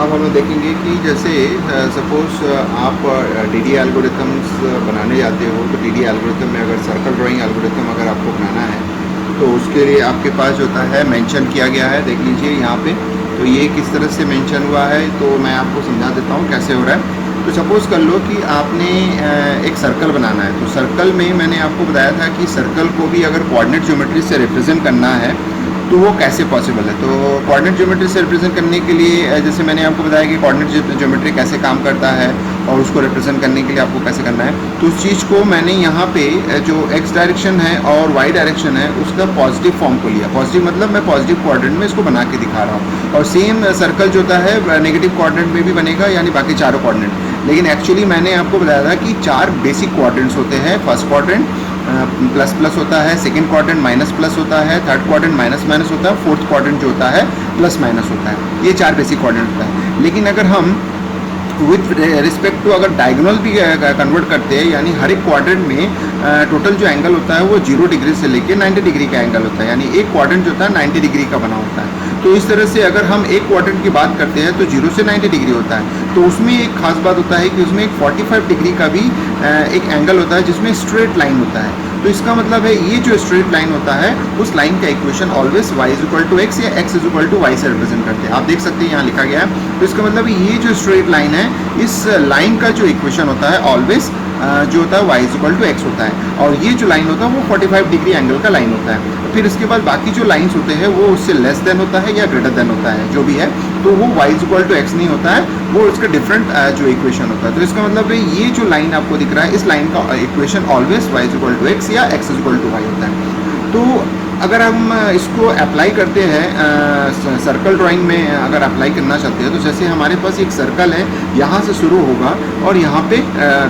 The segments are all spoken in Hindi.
अब हम लोग देखेंगे कि जैसे सपोज़ आप डीडी एल्गोरिथम्स बनाने जाते हो, तो डीडी एल्गोरिथम में अगर सर्कल ड्राइंग एल्गोरिथम अगर आपको बनाना है तो उसके लिए आपके पास जो होता है मेंशन किया गया है। देख लीजिए यहाँ पे, तो ये किस तरह से मेंशन हुआ है, तो मैं आपको समझा देता हूँ कैसे हो रहा है। तो सपोज़ कर लो कि आपने एक सर्कल बनाना है, तो सर्कल में मैंने आपको बताया था कि सर्कल को भी अगर कोऑर्डिनेट ज्योमेट्री से रिप्रेजेंट करना है तो वो कैसे पॉसिबल है। तो कोऑर्डिनेट ज्योमेट्री से रिप्रेजेंट करने के लिए जैसे मैंने आपको बताया कि कोऑर्डिनेट ज्योमेट्री कैसे काम करता है और उसको रिप्रेजेंट करने के लिए आपको कैसे करना है, तो उस चीज़ को मैंने यहाँ पे जो एक्स डायरेक्शन है और वाई डायरेक्शन है उसका पॉजिटिव फॉर्म को लिया। पॉजिटिव मतलब मैं पॉजिटिव कोऑर्डिनेट में इसको बना के दिखा रहा हूँ, और सेम सर्कल जो होता है नेगेटिव कोऑर्डिनेट में भी बनेगा, यानी बाकी चारों कोऑर्डिनेट। लेकिन एक्चुअली मैंने आपको बताया था कि 4 बेसिक क्वाड्रेंट्स होते हैं। फर्स्ट क्वाड्रेंट प्लस प्लस होता है, सेकंड क्वाड्रेंट माइनस प्लस होता है, थर्ड क्वाड्रेंट माइनस माइनस होता है, फोर्थ क्वाड्रेंट जो होता है प्लस माइनस होता है। ये 4 बेसिक क्वाड्रेंट होता है। लेकिन अगर हम विथ रिस्पेक्ट टू अगर डायगोनल भी कन्वर्ट करते हैं, यानी हर एक क्वाड्रेंट में टोटल जो एंगल होता है वो 0 डिग्री से लेके 90 डिग्री का एंगल होता है, यानी एक क्वाड्रेंट जो होता है 90 डिग्री का बना होता है। तो इस तरह से अगर हम एक क्वाड्रेंट की बात करते हैं तो 0 से 90 डिग्री होता है। तो उसमें एक खास बात होता है कि उसमें एक 45 डिग्री का भी एक एंगल होता है जिसमें स्ट्रेट लाइन होता है। तो इसका मतलब है ये जो स्ट्रेट लाइन होता है उस लाइन का equation always y is equal to X या x is equal to Y से रिप्रेजेंट करते हैं। आप देख सकते हैं यहाँ लिखा गया है। तो इसका मतलब ये जो स्ट्रेट लाइन है, इस लाइन का जो इक्वेशन होता है ऑलवेज जो होता है y is equal to X होता है, और ये जो लाइन होता है वो 45 डिग्री एंगल का लाइन होता है। फिर इसके बाद बाकी जो लाइंस होते हैं वो उससे लेस देन होता है या ग्रेटर देन होता है, जो भी है, तो वो y is equal to X नहीं होता है, वो उसका डिफरेंट जो इक्वेशन होता है। तो इसका मतलब है ये जो लाइन आपको दिख रहा है, इस लाइन का equation always y is equal to X या x is equal to Y होता है। तो अगर हम इसको अप्लाई करते हैं सर्कल ड्राइंग में, अगर अप्लाई करना चाहते हैं, तो जैसे हमारे पास एक सर्कल है, यहाँ से शुरू होगा और यहाँ पे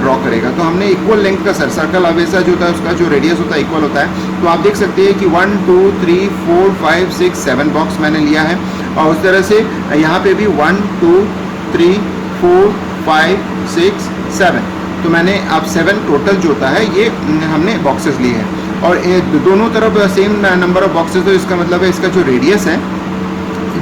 ड्रॉ करेगा। तो हमने इक्वल लेंथ का सर्कल हमेशा जो होता है उसका जो रेडियस होता है इक्वल होता है। तो आप देख सकते हैं कि 1 2 3 4 5 6 7 बॉक्स मैंने लिया है, और उस तरह से यहाँ पे भी 1 2 3 4 5 6 7, तो मैंने अब 7 टोटल जो होता है ये हमने बॉक्सेस लिए हैं, और दोनों तरफ सेम नंबर ऑफ बॉक्सेस। तो इसका मतलब है इसका जो रेडियस है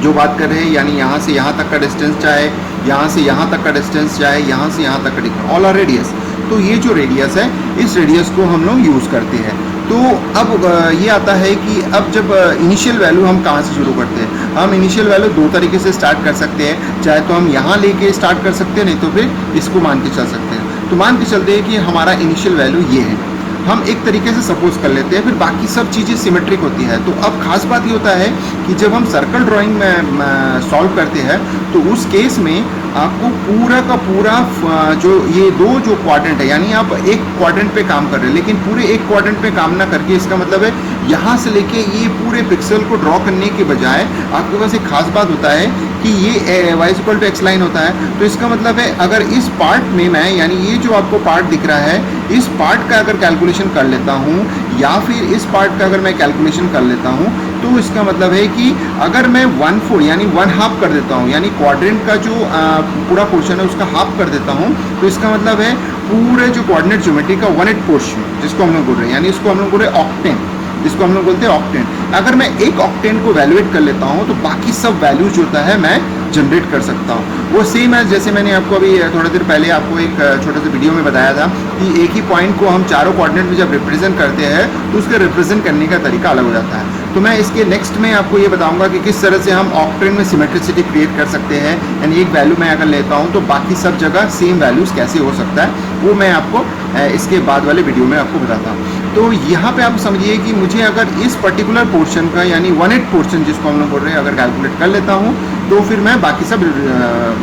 जो बात कर रहे हैं, यानी यहाँ से यहाँ तक का डिस्टेंस चाहे यहाँ से यहाँ तक का डिस्टेंस चाहे यहाँ से यहाँ तक का डिस्टेंस, ऑल आर रेडियस। तो ये जो रेडियस है, इस रेडियस को हम लोग यूज़ करते हैं। तो अब ये आता है कि अब जब इनिशियल वैल्यू हम कहाँ से शुरू करते हैं। हम इनिशियल वैल्यू 2 तरीके से स्टार्ट कर सकते हैं, चाहे तो हम यहाँ लेके स्टार्ट कर सकते हैं, नहीं तो फिर इसको मान के चल सकते हैं। तो मान के चलते हैं कि हमारा इनिशियल वैल्यू ये है, हम एक तरीके से सपोज कर लेते हैं, फिर बाकी सब चीज़ें सिमेट्रिक होती है। तो अब खास बात ये होता है कि जब हम सर्कल ड्राइंग में सॉल्व करते हैं तो उस केस में आपको पूरा का पूरा जो ये 2 जो क्वाड्रेंट है, यानी आप एक क्वाड्रेंट पे काम कर रहे हैं, लेकिन पूरे एक क्वाड्रेंट पे काम ना करके, इसका मतलब है यहाँ से लेके ये पूरे पिक्सल को ड्रॉ करने के बजाय आपके पास एक खास बात होता है कि ये y equal to X line होता है। तो इसका मतलब है अगर इस पार्ट में मैं, यानी ये जो आपको पार्ट दिख रहा है, इस पार्ट का अगर कैलकुलेशन कर लेता हूँ या फिर इस पार्ट का अगर मैं कैलकुलेशन कर लेता हूँ, तो इसका मतलब है कि अगर मैं 1/4 यानी 1/2 कर देता हूँ, यानी क्वाड्रेंट का जो पूरा पोर्शन है उसका हाफ कर देता हूँ, तो इसका मतलब है पूरे जो कोऑर्डिनेट ज्योमेट्री का 1/8 पोर्शन, जिसको हम लोग बोल रहे हैं, यानी इसको हम लोग बोल रहे हैं ऑक्टेन, जिसको हम लोग बोलते हैं ऑक्टेन। अगर मैं एक ऑक्टेन को वैल्यूएट कर लेता हूँ तो बाकी सब वैल्यू जो होता है मैं जनरेट कर सकता हूँ। वो सेम है जैसे मैंने आपको अभी थोड़ी देर पहले आपको एक छोटे से वीडियो में बताया था कि एक ही पॉइंट को हम चारों कोऑर्डिनेट में जब रिप्रेजेंट करते हैं तो उसका रिप्रेजेंट करने का तरीका अलग हो जाता है। तो मैं इसके नेक्स्ट में आपको ये बताऊंगा कि किस तरह से हम ऑक्टेन में सिमेट्रिसिटी क्रिएट कर सकते हैं, यानी एक वैल्यू मैं अगर लेता हूँ तो बाकी सब जगह सेम वैल्यूज़ कैसे हो सकता है, वो मैं आपको इसके बाद वाले वीडियो में आपको बताता हूँ। तो यहाँ पे आप समझिए कि मुझे अगर इस पर्टिकुलर पोर्शन का, यानी 1/8 पोर्शन जिसको हम लोग बोल रहे हैं, अगर कैलकुलेट कर लेता हूँ तो फिर मैं बाकी सब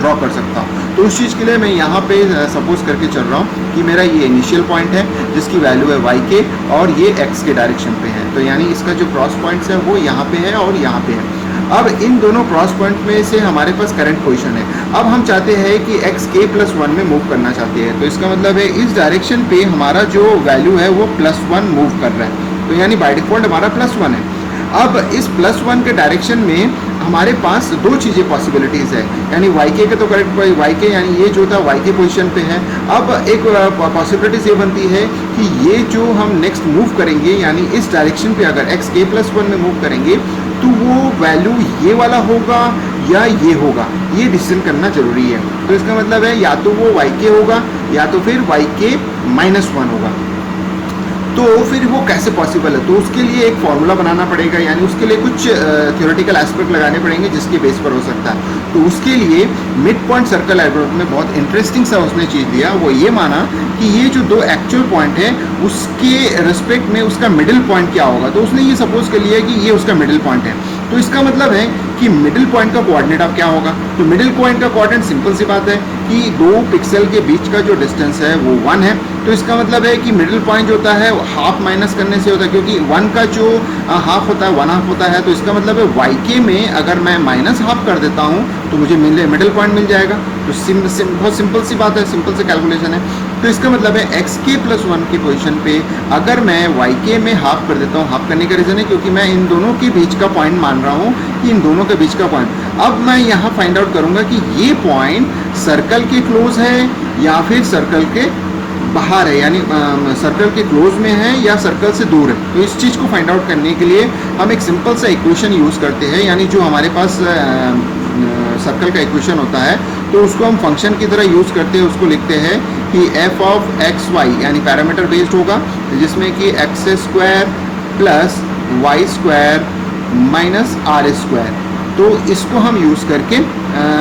ड्रॉ कर सकता हूँ। तो उस चीज़ के लिए मैं यहाँ पे सपोज करके चल रहा हूँ कि मेरा ये इनिशियल पॉइंट है जिसकी वैल्यू है y के, और ये x के डायरेक्शन पे है। तो यानी इसका जो क्रॉस पॉइंट्स है वो यहाँ पे है और यहाँ पे है। अब इन दोनों क्रॉस पॉइंट में से हमारे पास करंट पोजीशन है। अब हम चाहते हैं कि x k+1 में मूव करना चाहते हैं, तो इसका मतलब है इस डायरेक्शन पे हमारा जो वैल्यू है वो +1 मूव कर रहा है, तो यानी बाय डिफॉल्ट हमारा +1 है। अब इस +1 के डायरेक्शन में हमारे पास 2 चीज़ें पॉसिबिलिटीज़ है, यानी yk के तो करेक्ट yk, यानी ये जो था yk पोजीशन पे है। अब एक पॉसिबिलिटीज ये बनती है कि ये जो हम नेक्स्ट मूव करेंगे, यानी इस डायरेक्शन पे अगर x k+1 में मूव करेंगे तो वो वैल्यू ये वाला होगा या ये होगा, ये डिसीजन करना जरूरी है। तो इसका मतलब है या तो वो yk होगा या तो फिर yk-1 होगा। तो फिर वो कैसे पॉसिबल है, तो उसके लिए एक फॉर्मूला बनाना पड़ेगा, यानी उसके लिए कुछ थ्योरेटिकल एस्पेक्ट लगाने पड़ेंगे जिसके बेस पर हो सकता है। तो उसके लिए मिड पॉइंट सर्कल एल्गोरिथम में बहुत इंटरेस्टिंग सा उसने चीज़ दिया, वो ये माना कि ये जो दो एक्चुअल पॉइंट है उसके रिस्पेक्ट में उसका मिडिल पॉइंट क्या होगा। तो उसने ये सपोज कर लिया कि ये उसका मिडिल पॉइंट है, तो इसका मतलब है कि मिडिल पॉइंट का कोऑर्डिनेट अब क्या होगा। तो मिडिल पॉइंट का कोऑर्डिनेट सिंपल सी बात है कि दो पिक्सल के बीच का जो डिस्टेंस है वो 1 है। तो इसका मतलब है कि मिडिल पॉइंट जो होता है हाफ माइनस करने से होता है, क्योंकि 1 का जो हाफ होता है 1/2 होता है। तो इसका मतलब है yk में अगर मैं माइनस हाफ कर देता हूँ तो मुझे मिडिल पॉइंट मिल जाएगा। तो बहुत सिंपल सी बात है, सिंपल से कैलकुलेशन है। तो इसका मतलब है xk+1 की पोजीशन पे अगर मैं yk में हाफ कर देता हूँ, हाफ करने का रीज़न है क्योंकि मैं इन दोनों के बीच का पॉइंट मान रहा हूँ कि इन दोनों के बीच का पॉइंट। अब मैं यहाँ फाइंड आउट करूँगा कि ये पॉइंट सर्कल के क्लोज है या फिर सर्कल के बाहर है, यानी सर्कल के क्लोज में है या सर्कल से दूर है। तो इस चीज़ को फाइंड आउट करने के लिए हम एक सिंपल सा इक्वेशन यूज़ करते हैं, यानी जो हमारे पास सर्कल का इक्वेशन होता है तो उसको हम फंक्शन की तरह यूज़ करते हैं। उसको लिखते हैं कि f(x, y) यानी पैरामीटर बेस्ड होगा, जिसमें कि x² plus y² minus r²। तो इसको हम यूज़ करके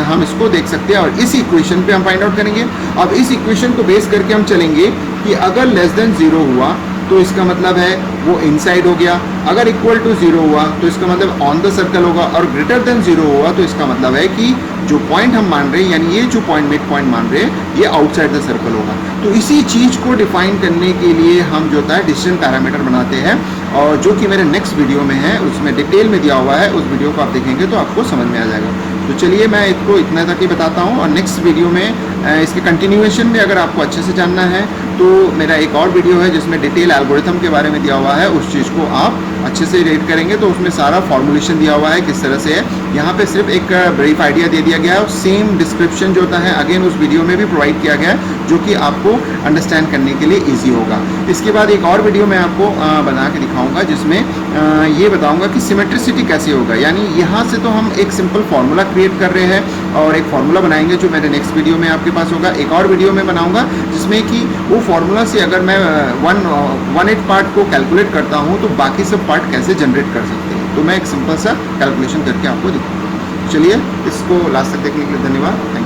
हम इसको देख सकते हैं और इस इक्वेशन पे हम फाइंड आउट करेंगे। अब इस इक्वेशन को बेस करके हम चलेंगे कि अगर लेस देन 0 हुआ तो इसका मतलब है वो इनसाइड हो गया, अगर इक्वल टू 0 हुआ तो इसका मतलब ऑन द सर्कल होगा, और ग्रेटर देन 0 हुआ तो इसका मतलब है कि जो पॉइंट हम मान रहे हैं, यानी ये जो पॉइंट मिड पॉइंट मान रहे हैं, ये आउटसाइड द सर्कल होगा। तो इसी चीज़ को डिफाइन करने के लिए हम जो होता है डिसीजन पैरामीटर बनाते हैं, और जो कि मेरे नेक्स्ट वीडियो में है, उसमें डिटेल में दिया हुआ है। उस वीडियो को आप देखेंगे तो आपको समझ में आ जाएगा। तो चलिए मैं इसको इतना तक ही बताता हूँ, और नेक्स्ट वीडियो में इसके कंटिन्यूएशन में अगर आपको अच्छे से जानना है तो मेरा एक और वीडियो है जिसमें डिटेल एल्गोरिथम के बारे में दिया हुआ है। उस चीज़ को आप अच्छे से रीड करेंगे तो उसमें सारा फॉर्मुलेशन दिया हुआ है किस तरह से है। यहाँ पे सिर्फ एक ब्रीफ आइडिया दे दिया गया है, और सेम डिस्क्रिप्शन जो होता है अगेन उस वीडियो में भी प्रोवाइड किया गया है, जो कि आपको अंडरस्टैंड करने के लिए ईजी होगा। इसके बाद एक और वीडियो मैं आपको बना के दिखाऊँगा जिसमें ये बताऊँगा कि सिमेट्रिसिटी कैसे होगा। यानी यहाँ से तो हम एक सिंपल फार्मूला क्रिएट कर रहे हैं और एक फार्मूला बनाएंगे जो मेरे नेक्स्ट वीडियो में आपके पास होगा। एक और वीडियो में बनाऊंगा जिसमें कि वो फार्मूला से अगर मैं 1/8 पार्ट को कैलकुलेट करता हूँ तो बाकी सब पार्ट कैसे जनरेट कर सकते हैं। तो मैं एक सिंपल सा कैलकुलेशन करके आपको दिखाऊंगा। चलिए, इसको लास्ट तक देखने के लिए धन्यवाद।